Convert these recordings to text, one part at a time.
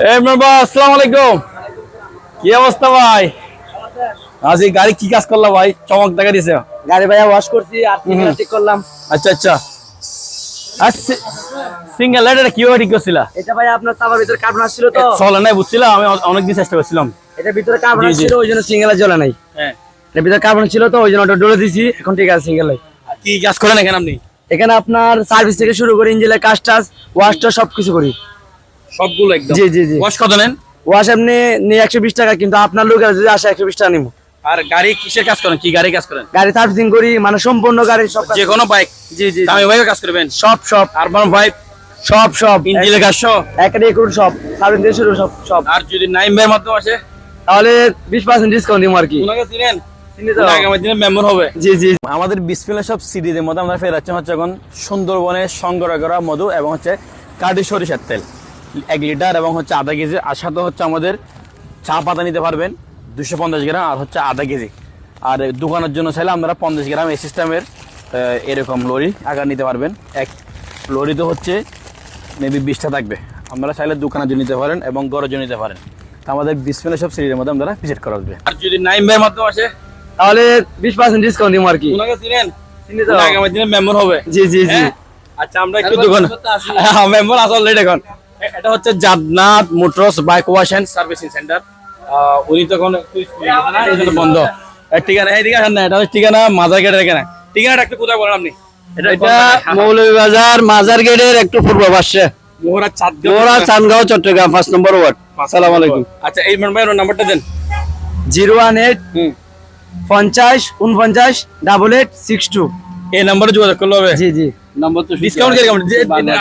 এই বাবা, আসসালামু আলাইকুম। কি অবস্থা ভাই? আজ এই গাড়ি কি কাজ করলা ভাই? চমক দেখা দিছে। গাড়ি ভাইয়া ওয়াশ করছি আর সিঙ্গেল ঠিক করলাম। আচ্ছা আচ্ছা। আচ্ছা, সিঙ্গেল লাইটটা কিভাবে ঠিক করছিলা? এটা ভাইয়া আপনার চাপার ভিতরে কার্বন আসছিল তো চলে নাই, বুঝছিলাম আমি অনেকদিন চেষ্টা করছিলাম। এটা ভিতরে কার্বন জি, জি। ছিল ওই জন্য সিঙ্গেল জ্বলে নাই। হ্যাঁ। এর ভিতরে কার্বন ছিল তো ওই জন্য ওটা ডলে দিছি, এখন ঠিক আছে সিঙ্গেল লাইট। কি কাজ করেন এখানে আপনি? এখানে আপনার সার্ভিস থেকে শুরু করে ইঞ্জিনের কাজ টাজ ওয়াশ টা সবকিছু করি। সবগুলো একদম? জি জি জি। ওয়াশ কত নেন? ওয়াশ আপনি নিয়ে 120 টাকা, কিন্তু আপনার লোকের যদি আসে 120 টাকা নিবো। আর গাড়ি কিসের কাজ করেন? কি গাড়ি কাজ করেন? গাড়ি সার্ভিসিং করি, মানে সম্পূর্ণ গাড়ি সব কাজ যে কোনো বাইক? জি জি দামি বাইকে কাজ করবেন? সব সব আরবান বাইক সব ইঞ্জিনের কাজ সহ? একটা করুন সব সার্ভিস থেকে শুরু সব সব। আর যদি নাইম ভাইয়ের মাধ্যমে আসে তাহলে 20% ডিসকাউন্ট দিব আর কি। ওনাকে চিনেন? চিনি তো? আগামী দিনে মেম্বার হবে। জি জি। আমাদের বিসমিল্লাহ সব সিরিজের মধ্যে আমরা ফের যাচ্ছি হচ্ছে এখন সুন্দরবনের সংগ্রহ করা মধু এবং হচ্ছে কাঠি সরিষার তেল 1 লিটার এবং হচ্ছে আধা কেজি। আর সাথে হচ্ছে আমাদের চা পাতা নিতে পারবেন 250 গ্রাম আর হচ্ছে আধা কেজি। আর দোকানের জন্য চাইলে আমরা 50 গ্রাম এই সিস্টেমের এরকম লরি আকার নিতে পারবেন। এক লরিতে হচ্ছে মেবি 20টা থাকবে। আপনারা চাইলে দোকানের জন্য নিতে পারেন এবং ঘরের জন্য নিতে পারেন। তো আমাদের বিসমিল্লাহ সব সিরিজের মধ্যে আমরা ভিজিট করা হবে। আর যদি নাইম ভাইয়ের মাধ্যমে আসে তাহলে 20% ডিসকাউন্ট দিব আর কি। ওনাকে চিনেন? চিনি তো? আগামী দিনে মেম্বার হবে। জি জি জি। হ্যাঁ? আচ্ছা, আমরা একটু দোকান মেম্বার আসলে এখন এটা হচ্ছে Jannat motors bike wash and servicing centre. উনি তখন এই জন্য বন্ধ। ঠিকানা এইদিকে আসেন না, এটা হচ্ছে ঠিকানা মাজার গেটের এখানে। ঠিকানাটা একটু কোথায় বলেন আপনি? এটা মৌলভীবাজার মাজার গেটের একটু পূর্ব পাশে, মোহরা মোরা চান্দগাঁও, চট্টগ্রাম 5 নম্বর ওয়ার্ড। আসসালামু আলাইকুম। আচ্ছা, এই মেম্বারের নাম্বারটা দেন। 018 50 49 8862। এই নাম্বারে যোগাযোগ করলে হবে? জি জি। নাম্বার তো ডিসকাউন্ট কি কেমন?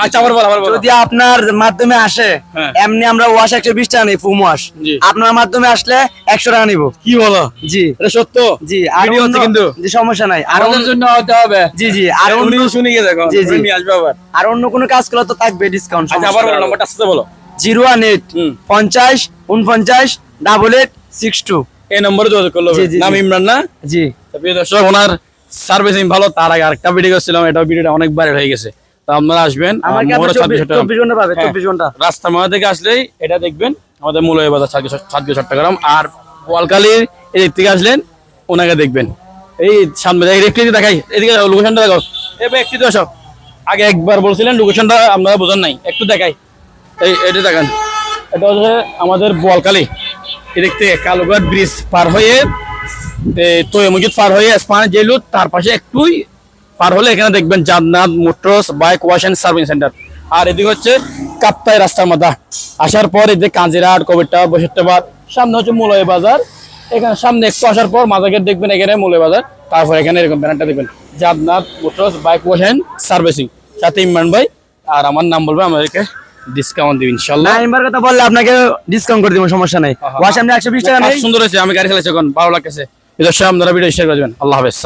আচ্ছা, আবার বল। যদি আপনার মাধ্যমে আসে হ্যাঁ। এমনি আমরা ওয়াশ 120 টাকা নেই, ফুম ওয়াশ। জি। আপনার মাধ্যমে আসলে 100 টাকা নিব। কি বলো? জি এটা সত্য? জি। আর ভিডিও হচ্ছে কিন্তু? জি, সমস্যা নাই। আর আমাদের জন্য হতে হবে। জি জি। আর উনি অন্য শুনে গিয়ে দেখো জি, জি। নিয়ে আসবে আবার। আর অন্য কোনো কাজ করলে তো থাকবে ডিসকাউন্ট। আচ্ছা, আবার বলো, নাম্বারটা আসতে বলো। 018 হুম। 50 49 8862। এই নম্বরে যোগাযোগ করলে হবে। জি, জি, নাম জি। ইমরান না? জি। তো প্রিয় দর্শক, ওনার সার্ভিসিং ভালো। তার আগে আরেকটা ভিডিও করছিলাম, এটা ভিডিওটা অনেক ভাইরাল হয়ে গেছে। তো আপনারা আসবেন আমার কাছে মোহরা 24 ঘন্টা পাবে, 24 ঘন্টা। রাস্তা মাথা থেকে আসলেই এটা দেখবেন আমাদের মূল্য বাজার 7 চট্টগ্রাম। আর বোয়ালখালীর এদিক থেকে আসলেন ওনাকে দেখবেন এই সামনে একটু দেখাই, এদিকে লোকেশনটা দেখো। এবার একটু দর্শক আগে একবার বলছিলেন লোকেশনটা আপনারা বোঝেন নাই, একটু দেখাই। এটা দেখেন, এটা হচ্ছে আমাদের বোয়ালখালী। এদিক থেকে কালুঘাট ব্রিজ পার হয়ে তৈয় মসজিদ পার হয়ে স্পান জেলু, তার পাশে একটুই পার হলে এখানে দেখবেন Jannat motors bike wash and service centre. আর এদিকে হচ্ছে কাপ্তাই রাস্তার মাথা আসার পর এদিকে কাঞ্জিরাট, কবিরটা, বসিরটাবাদ, সামনে হচ্ছে মুলয় বাজার। এখানে সামনে একটু আসার পর মাথা গেট দেখবেন, এখানে মুলয় বাজার। তারপর এখানে এরকম ব্যানারটা দেখবেন Jannat motors bike wash and servicing, সাথে ইমরান ভাই। আর আমার নাম বলবে, আমাদেরকে ডিসকাউন্ট দিবেন ইনশাআল্লাহ। নাইমবার কথা বললে আপনাকে ডিসকাউন্ট করে দিব, সমস্যা নাই। ওয়াশ আপনি 120 টাকা নেই। সুন্দর হয়েছে, আমি গাড়ি চালাচ্ছি এখন, ভালো লাগতেছে। এই দর্শক আপনারা ভিডিও শেয়ার করবেন। আল্লাহ হাফেজ।